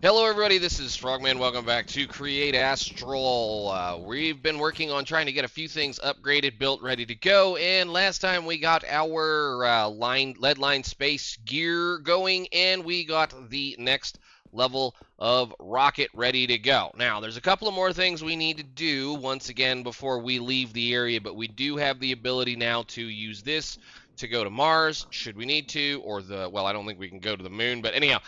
Hello everybody, this is Frogman. Welcome back to Create Astral. We've been working on trying to get a few things upgraded, built, ready to go, and last time we got our lead line space gear going, and we got the next level of rocket ready to go. Now, there's a couple of more things we need to do once again before we leave the area, but we do have the ability now to use this to go to Mars, should we need to, or well, I don't think we can go to the moon, but anyhow,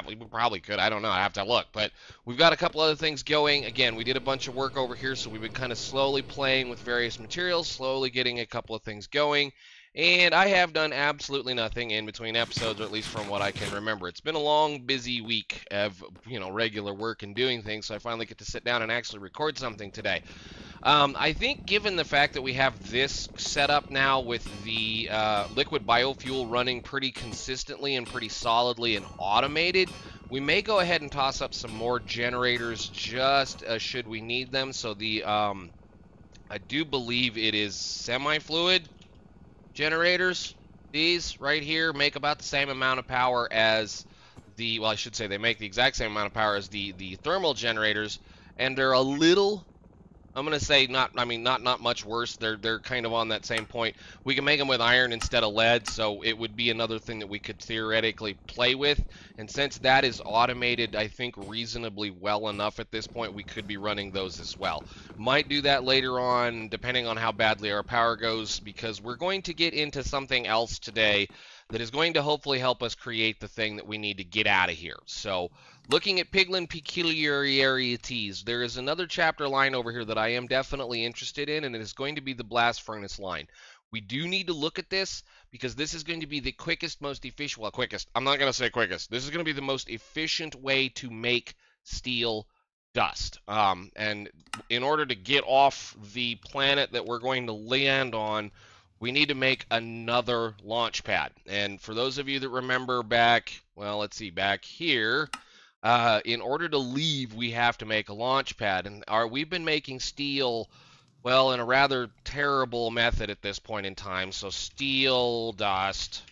we probably could, I don't know, I have to look, but we've got a couple other things going. Again, we did a bunch of work over here, so we've been kind of slowly playing with various materials, slowly getting a couple of things going, and I have done absolutely nothing in between episodes, or at least from what I can remember. It's been a long, busy week of, regular work and doing things, so I finally get to sit down and actually record something today. I think given the fact that we have this set up now with the liquid biofuel running pretty consistently and pretty solidly and automated, we may go ahead and toss up some more generators just should we need them. So the I do believe it is semi-fluid generators. These right here make about the same amount of power as the, well, I should say they make the exact same amount of power as the thermal generators, and they're a little, I'm gonna say not much worse. They're kind of on that same point. We can make them with iron instead of lead, so it would be another thing that we could theoretically play with. And since that is automated, I think reasonably well enough at this point, we could be running those as well. Might do that later on, depending on how badly our power goes, because we're going to get into something else today that is going to hopefully help us create the thing that we need to get out of here. So, looking at Piglin peculiarities, there is another chapter line over here that I am definitely interested in, and it is going to be the blast furnace line. We do need to look at this because this is going to be the quickest, most efficient, well, quickest, I'm not going to say quickest. This is going to be the most efficient way to make steel dust. And in order to get off the planet that we're going to land on, we need to make another launch pad. And for those of you that remember back, well, let's see, back here, in order to leave, we have to make a launch pad. And we've been making steel, well, in a rather terrible method at this point in time. So steel dust.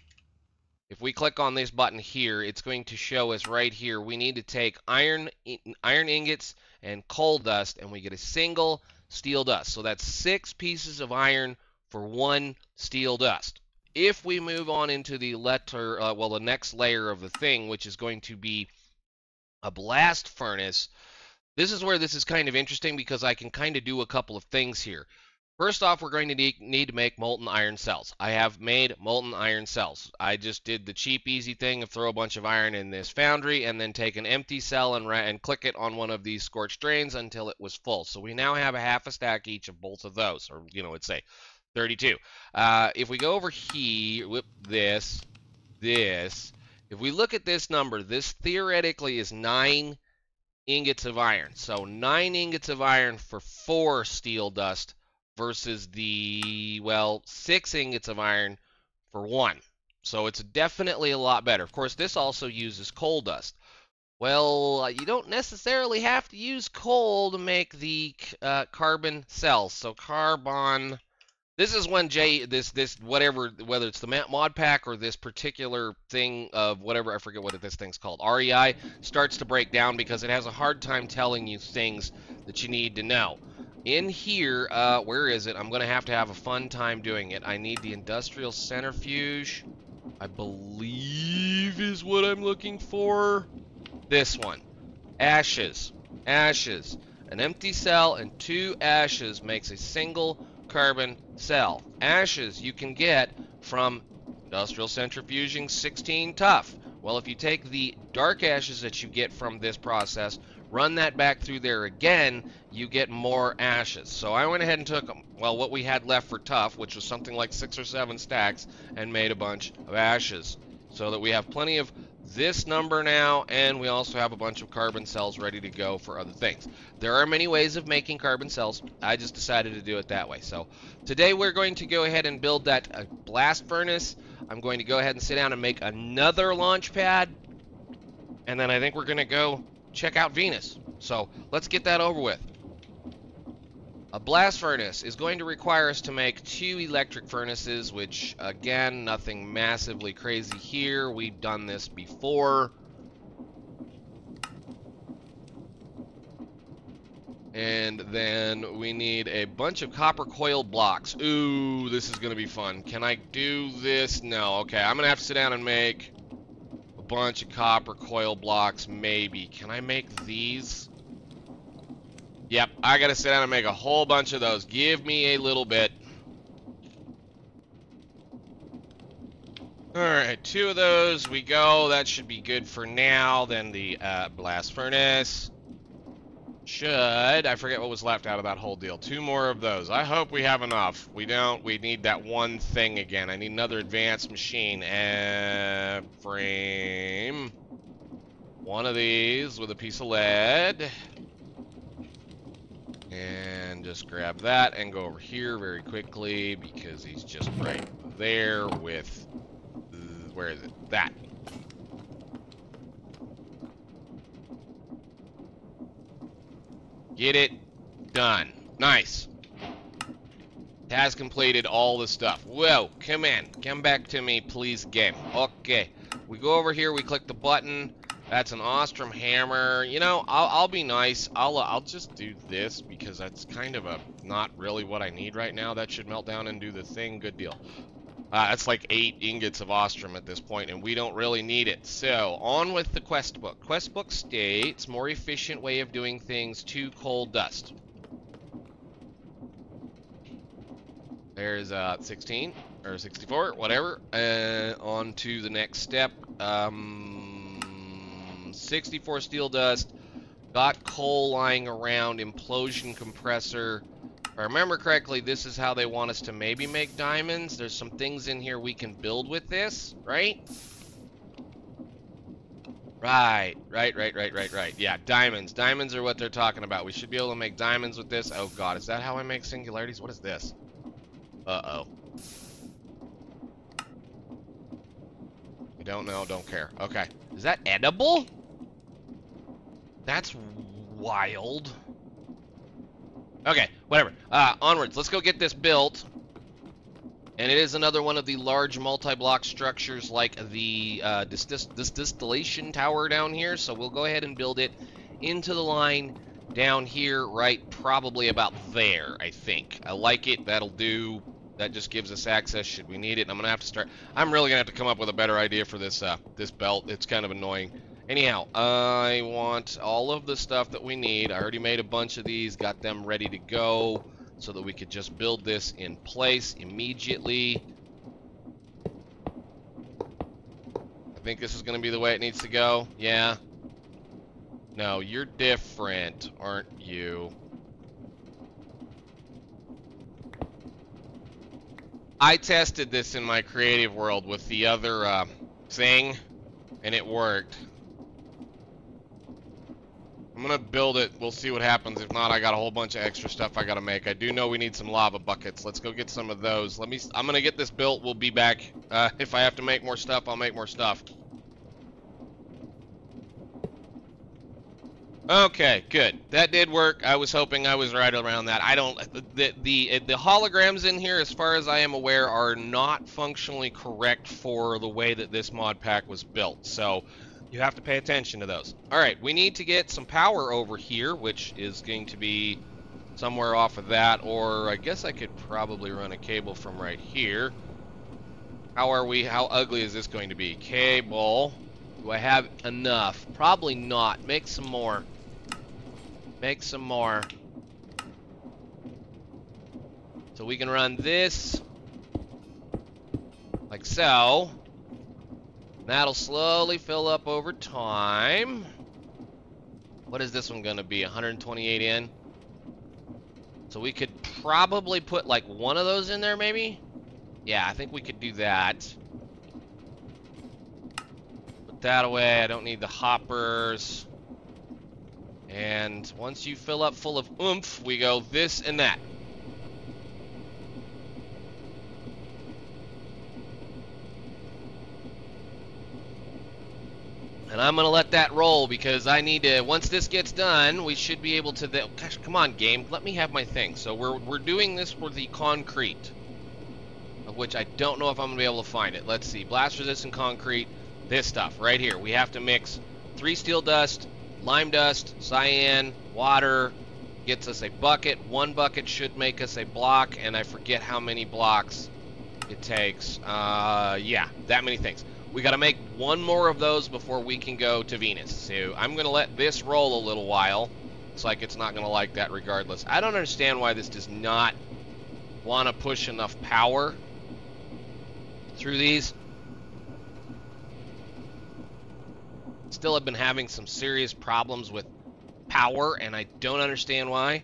If we click on this button here, it's going to show us right here. We need to take iron ingots and coal dust, and we get a single steel dust. So that's 6 pieces of iron for 1 steel dust. If we move on into the the next layer of the thing, which is going to be a blast furnace, this is where this is kind of interesting because I can kind of do a couple of things here. First off, we're going to need to make molten iron cells. I have made molten iron cells. I just did the cheap, easy thing of throw a bunch of iron in this foundry and then take an empty cell and click it on one of these scorched drains until it was full. So we now have a half a stack each of both of those, or, let's say 32. If we go over here, this, if we look at this number, this theoretically is 9 ingots of iron. So 9 ingots of iron for 4 steel dust versus the, well, 6 ingots of iron for 1. So it's definitely a lot better. Of course, this also uses coal dust. Well, you don't necessarily have to use coal to make the carbon cells. So carbon, this is when whatever, whether it's the mod pack or this particular thing of whatever, I forget what this thing's called, REI, starts to break down because it has a hard time telling you things that you need to know. In here, where is it? I'm going to have a fun time doing it. I need the industrial centrifuge, I believe is what I'm looking for. This one. Ashes. Ashes. An empty cell and 2 ashes makes a single carbon cell. Ashes you can get from industrial centrifuging 16 tough. Well, if you take the dark ashes that you get from this process, run that back through there again, you get more ashes. So I went ahead and took, well, what we had left for tough, which was something like 6 or 7 stacks, and made a bunch of ashes. So that we have plenty of this number now, and we also have a bunch of carbon cells ready to go for other things. There are many ways of making carbon cells. I just decided to do it that way. So today we're going to go ahead and build that blast furnace. I'm going to go ahead and sit down and make another launch pad, and then I think we're going to go check out Venus. So let's get that over with. A blast furnace is going to require us to make 2 electric furnaces, which, again, nothing massively crazy here. We've done this before. And then we need a bunch of copper coil blocks. Ooh, this is gonna be fun. Can I do this? No. Okay, I'm gonna have to sit down and make a bunch of copper coil blocks, maybe. Can I make these? Yep, I gotta sit down and make a whole bunch of those. Give me a little bit. Alright, 2 of those we go. That should be good for now. Then the blast furnace. I forget what was left out of that whole deal. 2 more of those. I hope we have enough. We don't. We need that one thing again. I need another advanced machine. Frame. 1 of these with a piece of lead. And just grab that and go over here very quickly because he's just right there with... where is it? That. Get it done. Nice. Task completed, all the stuff. Whoa, come in. Come back to me, please, game. Okay. We go over here, we click the button. That's an Ostrom hammer. You know, I'll be nice. I'll just do this because that's kind of not really what I need right now. That should melt down and do the thing. Good deal. That's like 8 ingots of Ostrom at this point, and we don't really need it. So, on with the quest book. Quest book states, more efficient way of doing things, 2 coal dust. There's 16, or 64, whatever. On to the next step. 64 steel dust. Got coal lying around, implosion compressor. If I remember correctly, this is how they want us to maybe make diamonds. There's some things in here we can build with this, right? Right. Yeah, diamonds. Diamonds are what they're talking about. We should be able to make diamonds with this. Oh god, is that how I make singularities? What is this? Uh-oh. I don't know, don't care. Okay. Is that edible? That's wild. Okay, whatever. Onwards. Let's go get this built. And it is another one of the large multi-block structures like the distillation tower down here. So we'll go ahead and build it into the line down here, right probably about there, I think. I like it. That'll do. That just gives us access should we need it. And I'm going to have to start. I'm really going to have to come up with a better idea for this, this belt. It's kind of annoying. Anyhow, I want all of the stuff that we need. I already made a bunch of these, got them ready to go so that we could just build this in place immediately. I think this is going to be the way it needs to go. Yeah. No, you're different, aren't you? I tested this in my creative world with the other thing, and it worked. I'm gonna build it. We'll see what happens. If not, I got a whole bunch of extra stuff I gotta make. I do know we need some lava buckets. Let's go get some of those. I'm gonna get this built. We'll be back. If I have to make more stuff, I'll make more stuff. Okay, good. That did work. I was hoping I was right around that. I don't. The holograms in here, as far as I am aware, are not functionally correct for the way that this mod pack was built. So you have to pay attention to those. Alright, we need to get some power over here, which is going to be somewhere off of that, or I guess I could probably run a cable from right here. How ugly is this going to be? Cable. Do I have enough? Probably not. Make some more. Make some more. So we can run this like so. That'll slowly fill up over time. What is this one going to be? 128 in? So we could probably put like one of those in there maybe? Yeah, I think we could do that. Put that away. I don't need the hoppers. And once you fill up full of oomph, we go this and that. And I'm going to let that roll because I need to, once this gets done, we should be able to, gosh, come on game, let me have my thing. So we're doing this for the concrete, of which I don't know if I'm going to be able to find it. Let's see, blast resistant concrete, this stuff right here. We have to mix 3 steel dust, lime dust, cyan, water, gets us a bucket. One bucket should make us a block, and I forget how many blocks it takes. Yeah, that many things. We got to make one more of those before we can go to Venus. So I'm going to let this roll a little while. Looks like it's not going to like that regardless. I don't understand why this does not want to push enough power through these. Still have been having some serious problems with power, and I don't understand why.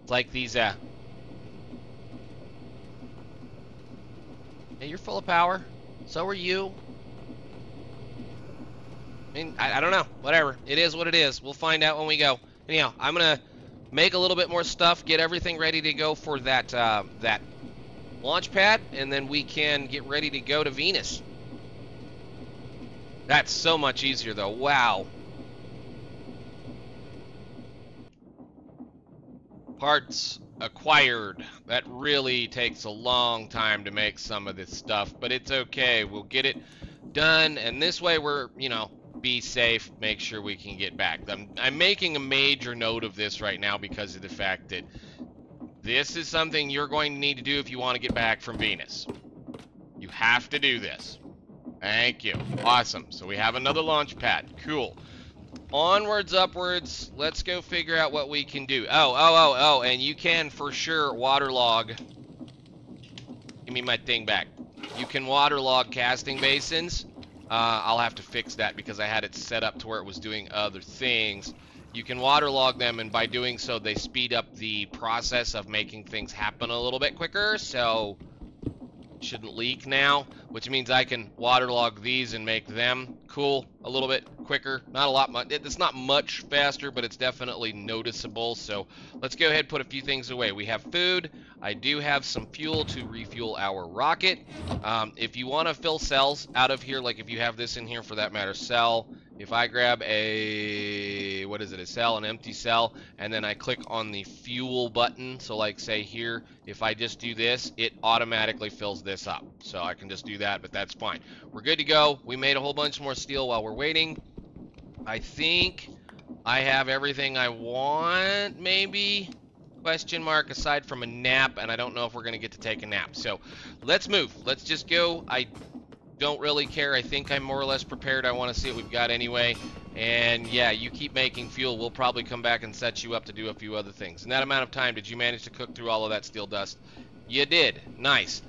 It's like these, hey, you're full of power. So are you. I mean, I don't know. Whatever. It is what it is. We'll find out when we go. Anyhow, I'm going to make a little bit more stuff, get everything ready to go for that, that launch pad, and then we can get ready to go to Venus. That's so much easier, though. Wow. Parts acquired. That really takes a long time to make some of this stuff, but it's okay. We'll get it done, and this way we're, you know, be safe, make sure we can get back. I'm making a major note of this right now because of the fact that this is something you're going to need to do if you want to get back from Venus. You have to do this. Thank you. Awesome. So we have another launch pad. Cool. Onwards, upwards. Let's go figure out what we can do. Oh, and you can for sure waterlog. Give me my thing back. You can waterlog casting basins. I'll have to fix that because I had it set up to where it was doing other things. You can waterlog them, and by doing so, they speed up the process of making things happen a little bit quicker, so shouldn't leak now, which means I can waterlog these and make them cool a little bit quicker. Not a lot much. It's not much faster, but it's definitely noticeable. So let's go ahead and put a few things away. We have food. I do have some fuel to refuel our rocket. If you want to fill cells out of here, like if you have this in here for that matter, cell. If I grab a, what is it, a cell, an empty cell, and then I click on the fuel button, so like say here, if I just do this, it automatically fills this up. So I can just do that, but that's fine. We're good to go. We made a whole bunch more steel while we're waiting. I think I have everything I want, maybe? Question mark, aside from a nap, and I don't know if we're going to get to take a nap. So let's move. Let's just go. I don't really care. I think I'm more or less prepared. I want to see what we've got anyway. And yeah, you keep making fuel. We'll probably come back and set you up to do a few other things. In that amount of time, did you manage to cook through all of that steel dust? You did. Nice.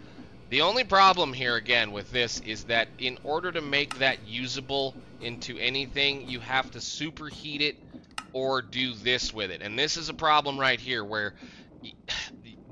The only problem here, again, with this is that in order to make that usable into anything, you have to superheat it or do this with it. And this is a problem right here where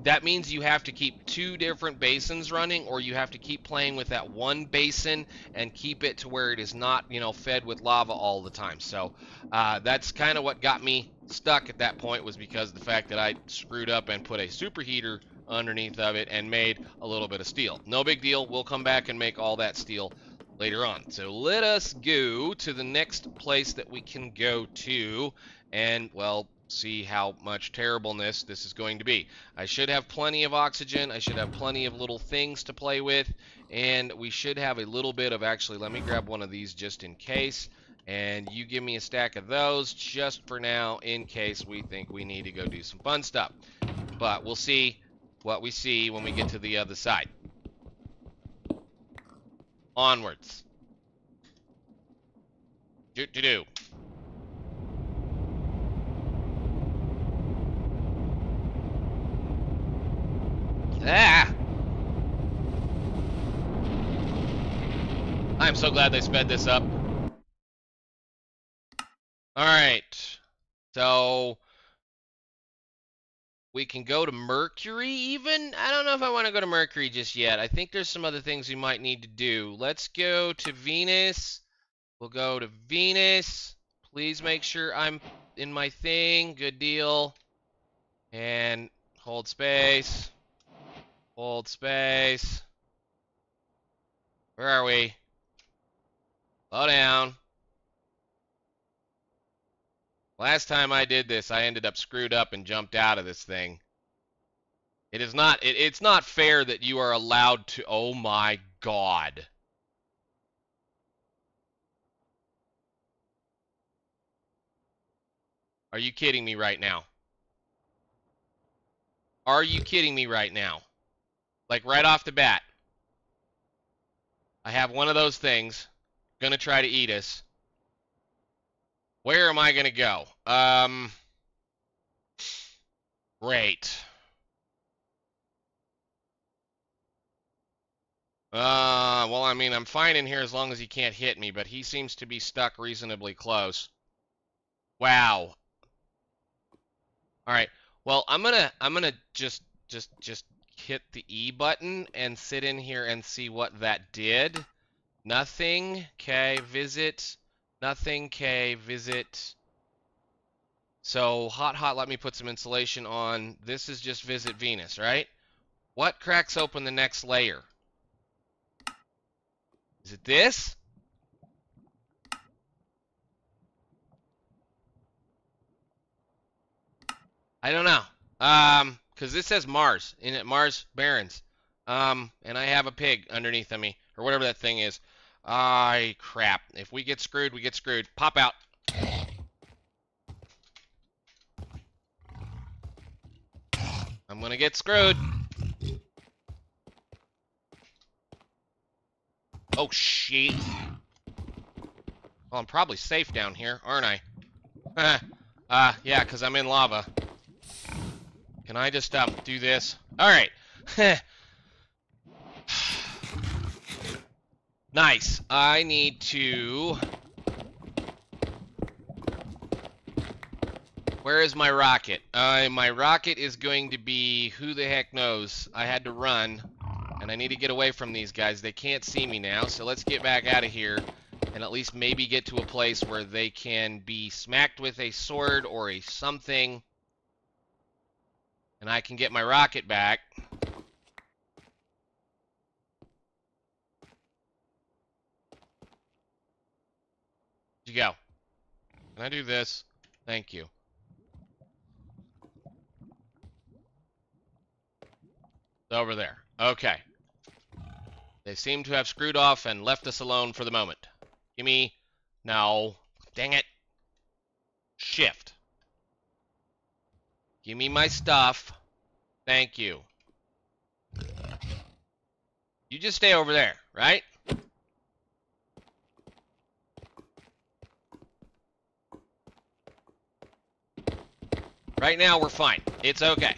that means you have to keep two different basins running, or you have to keep playing with that one basin and keep it to where it is not, you know, fed with lava all the time. So that's kind of what got me stuck at that point, was because of the fact that I screwed up and put a superheater underneath of it and made a little bit of steel. No big deal. We'll come back and make all that steel later on. So let us go to the next place that we can go to and, well, see how much terribleness this is going to be. I should have plenty of oxygen. I should have plenty of little things to play with, and we should have a little bit of, actually, let me grab one of these just in case, and you give me a stack of those just for now in case we think we need to go do some fun stuff. But we'll see what we see when we get to the other side. Onwards. Do-do-do. Ah! I'm so glad they sped this up. Alright. So we can go to Mercury even? I don't know if I want to go to Mercury just yet. I think there's some other things we might need to do. Let's go to Venus. We'll go to Venus. Please make sure I'm in my thing. Good deal. And hold space. Hold space. Where are we? Slow down. Last time I did this, I ended up screwed up and jumped out of this thing. It is not, it's not fair that you are allowed to, oh my God. Are you kidding me right now? Are you kidding me right now? Like right off the bat. I have one of those things. Gonna try to eat us. Where am I gonna go? Great. Well, I mean, I'm fine in here as long as he can't hit me, but he seems to be stuck reasonably close. Wow. All right. Well, I'm gonna just hit the E button and sit in here and see what that did. Nothing. Okay, visit. Nothing. Okay, visit. So, hot, let me put some insulation on. This is just visit Venus, right? What cracks open the next layer? Is it this? I don't know. Because this says Mars, in it Mars Barrens. And I have a pig underneath of me, or whatever that thing is. Crap. If we get screwed, we get screwed. Pop out. I'm gonna get screwed. Oh, shit. Well, I'm probably safe down here, aren't I? Yeah, because I'm in lava. Can I just, do this? Alright. Nice. I need to... Where is my rocket? My rocket is going to be... Who the heck knows? I had to run. And I need to get away from these guys. They can't see me now, so let's get back out of here. And at least maybe get to a place where they can be smacked with a sword or a something. And I can get my rocket back. Where'd you go? Can I do this? Thank you. It's over there. Okay. They seem to have screwed off and left us alone for the moment. Gimme. No. Dang it. Shift. Give me my stuff. Thank you. You just stay over there, right? Right now, we're fine. It's okay.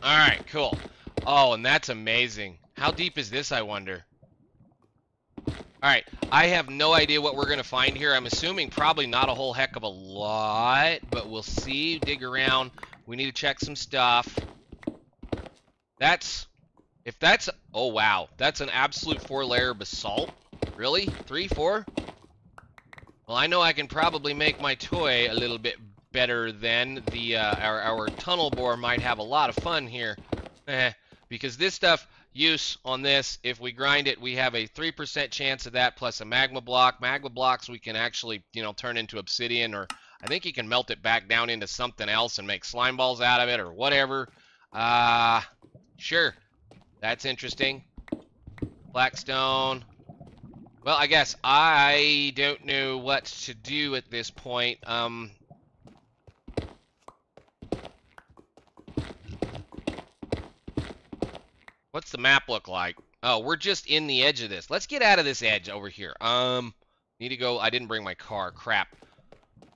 Alright, cool. Oh, and that's amazing. How deep is this, I wonder? Alright, I have no idea what we're going to find here. I'm assuming probably not a whole heck of a lot, but we'll see. Dig around. We need to check some stuff. If that's, oh wow, that's an absolute 4-layer basalt. Really? 3, 4? Well, I know I can probably make my toy a little bit better than the, our tunnel bore might have a lot of fun here. Because this stuff, use on this, if we grind it, we have a 3% chance of that plus a magma block. Magma blocks we can actually, you know, turn into obsidian, or I think you can melt it back down into something else and make slime balls out of it or whatever. Sure. That's interesting. Blackstone. Well, I guess I don't know what to do at this point. What's the map look like? Oh, we're just in the edge of this. Let's get out of this edge over here. Need to go. I didn't bring my car. Crap.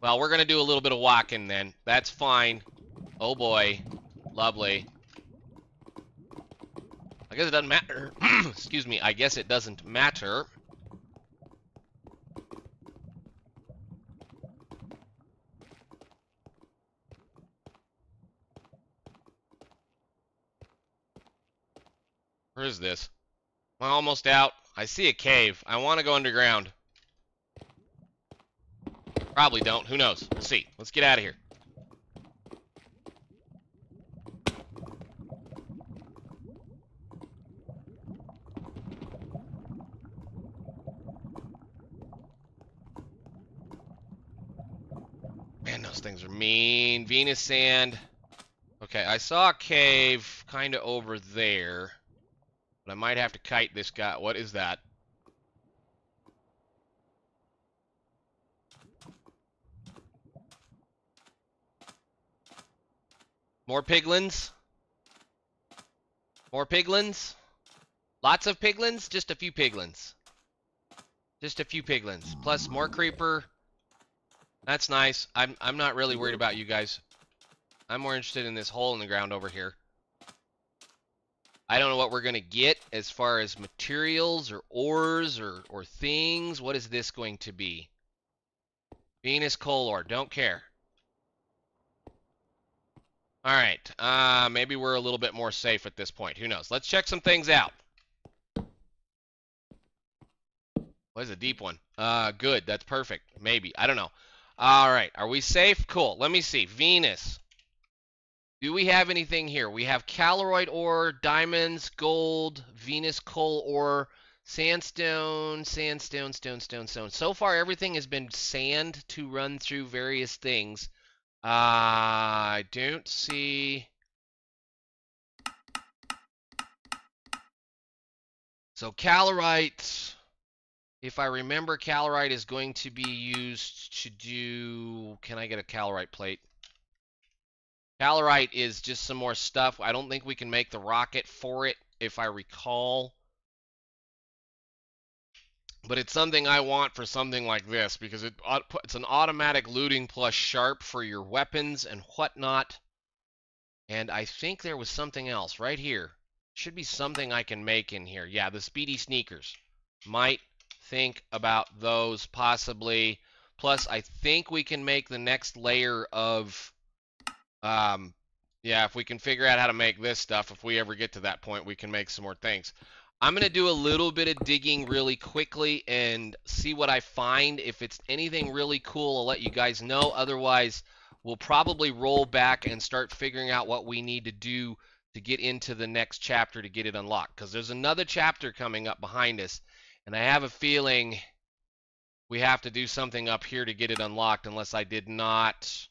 Well, we're gonna do a little bit of walking then. That's fine. Oh boy. Lovely. I guess it doesn't matter. Excuse me. I guess it doesn't matter. Where is this? Am I almost out? I see a cave. I want to go underground. Probably don't. Who knows? We'll see. Let's get out of here. Man, those things are mean. Venus sand. Okay, I saw a cave kind of over there. But I might have to kite this guy. What is that? More piglins? More piglins? Lots of piglins? Just a few piglins. Just a few piglins. Plus more creeper. That's nice. I'm not really worried about you guys. I'm more interested in this hole in the ground over here. I don't know what we're going to get as far as materials or ores or things. What is this going to be? Venus coal ore. Don't care. Alright. Maybe we're a little bit more safe at this point. Who knows? Let's check some things out. What is a deep one? Good. That's perfect. Maybe. I don't know. Alright. Are we safe? Cool. Let me see. Venus. Do we have anything here? We have caloroid ore, diamonds, gold, Venus coal ore, sandstone, sandstone, stone. So far, everything has been sand to run through various things. I don't see... So calorite, if I remember, calorite is going to be used to do... Can I get a calorite plate? Calorite is just some more stuff. I don't think we can make the rocket for it, if I recall. But it's something I want for something like this, because it's an automatic looting plus sharp for your weapons and whatnot. And I think there was something else right here. Should be something I can make in here. Yeah, the speedy sneakers. Might think about those possibly. Plus, I think we can make the next layer of... yeah, if we can figure out how to make this stuff, if we ever get to that point, we can make some more things. I'm going to do a little bit of digging really quickly and see what I find. If it's anything really cool, I'll let you guys know. Otherwise, we'll probably roll back and start figuring out what we need to do to get into the next chapter to get it unlocked. Because there's another chapter coming up behind us, and I have a feeling we have to do something up here to get it unlocked unless I did not...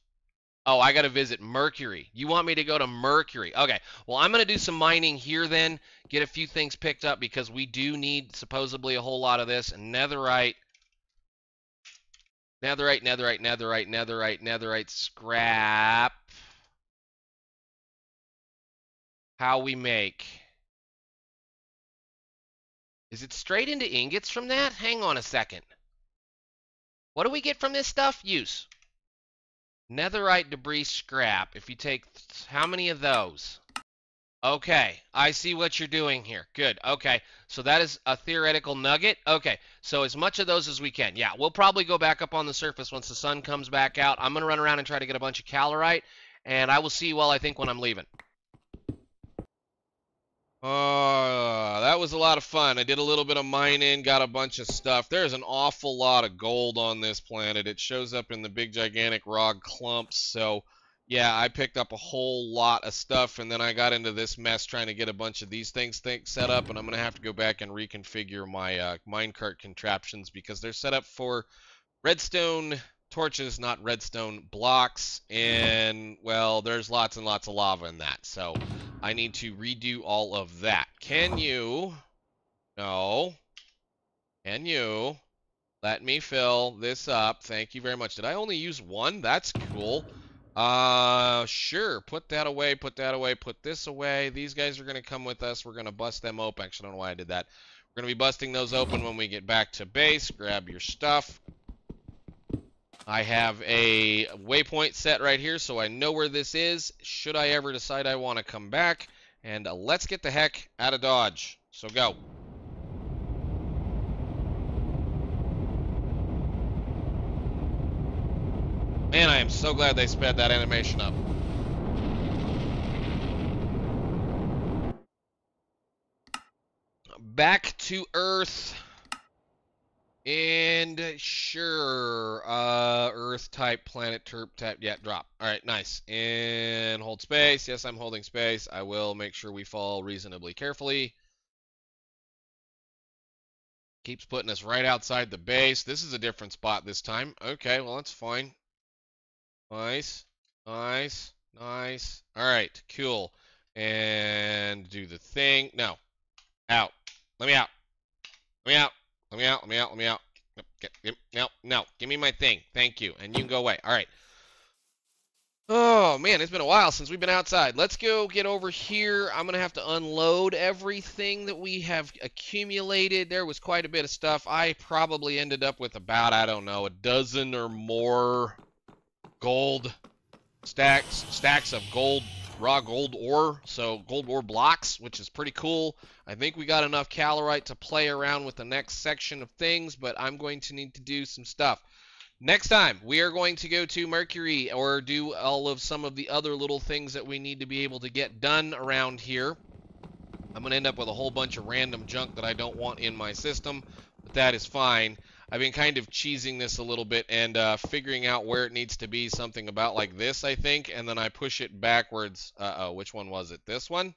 Oh, I got to visit Mercury. You want me to go to Mercury? Okay. Well, I'm going to do some mining here then, get a few things picked up because we do need supposedly a whole lot of this. And netherite, netherite, scrap. How we make. Is it straight into ingots from that? Hang on a second. What do we get from this stuff? Use. Netherite debris scrap. If you take how many of those? Okay, I see what you're doing here. Good. Okay, so that is a theoretical nugget. Okay, so as much of those as we can. Yeah, we'll probably go back up on the surface once the sun comes back out. I'm going to run around and try to get a bunch of calorite, and I will see you all, I think, when I'm leaving. That was a lot of fun. I did a little bit of mining, got a bunch of stuff. There's an awful lot of gold on this planet. It shows up in the big, gigantic rock clumps. So, yeah, I picked up a whole lot of stuff, and then I got into this mess trying to get a bunch of these things set up, and I'm going to have to go back and reconfigure my minecart contraptions because they're set up for redstone torches, not redstone blocks, and, well, there's lots and lots of lava in that. So... I need to redo all of that. Can you... No. Can you let me fill this up? Thank you very much. Did I only use one? That's cool. Sure. Put that away, put that away, put this away. These guys are going to come with us. We're going to bust them open. Actually, I don't know why I did that. We're going to be busting those open when we get back to base. Grab your stuff. I have a waypoint set right here, so I know where this is, should I ever decide I want to come back. And let's get the heck out of Dodge. So go. Man, I am so glad they sped that animation up. Back to Earth. And sure, Earth type, planet terp type, yeah, drop. All right, nice. And hold space. Yes, I'm holding space. I will make sure we fall reasonably carefully. Keeps putting us right outside the base. This is a different spot this time. Okay, well, that's fine. Nice, nice, nice. All right, cool. And do the thing. No, out. Let me out. Let me out. Let me out, let me out, let me out. No, give me my thing. Thank you. And you can go away. All right. Oh, man, it's been a while since we've been outside. Let's go get over here. I'm going to have to unload everything that we have accumulated. There was quite a bit of stuff. I probably ended up with about, I don't know, a dozen or more gold stacks of gold, raw gold ore, so gold ore blocks, which is pretty cool. I think we got enough calorite to play around with the next section of things, but I'm going to need to do some stuff. Next time, we are going to go to Mercury or do all of some of the other little things that we need to be able to get done around here. I'm going to end up with a whole bunch of random junk that I don't want in my system, but that is fine. I've been kind of cheesing this a little bit and figuring out where it needs to be, something about like this, I think, and then I push it backwards. Uh-oh, which one was it? This one?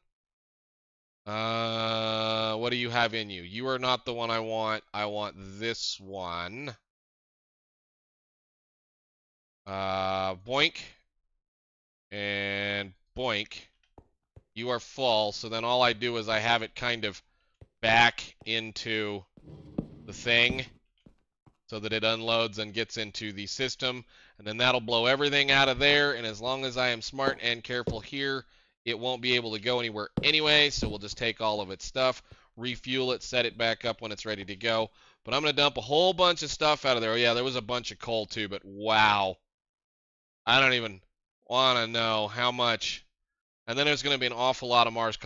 What do you have in you? You are not the one I want. I want this one. Boink. And boink. You are full, so then all I do is I have it kind of back into the thing so that it unloads and gets into the system, and then that'll blow everything out of there, and as long as I am smart and careful here, it won't be able to go anywhere anyway, so we'll just take all of its stuff, refuel it, set it back up when it's ready to go. But I'm going to dump a whole bunch of stuff out of there. Oh, yeah, there was a bunch of coal too, but wow. I don't even want to know how much. And then there's going to be an awful lot of Venus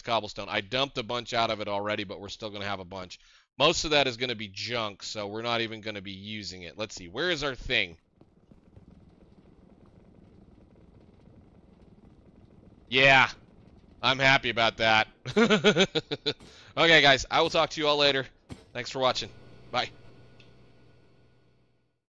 cobblestone. I dumped a bunch out of it already, but we're still going to have a bunch. Most of that is going to be junk, so we're not even going to be using it. Let's see. Where is our thing? Yeah, I'm happy about that. Okay, guys. I will talk to you all later. Thanks for watching. Bye.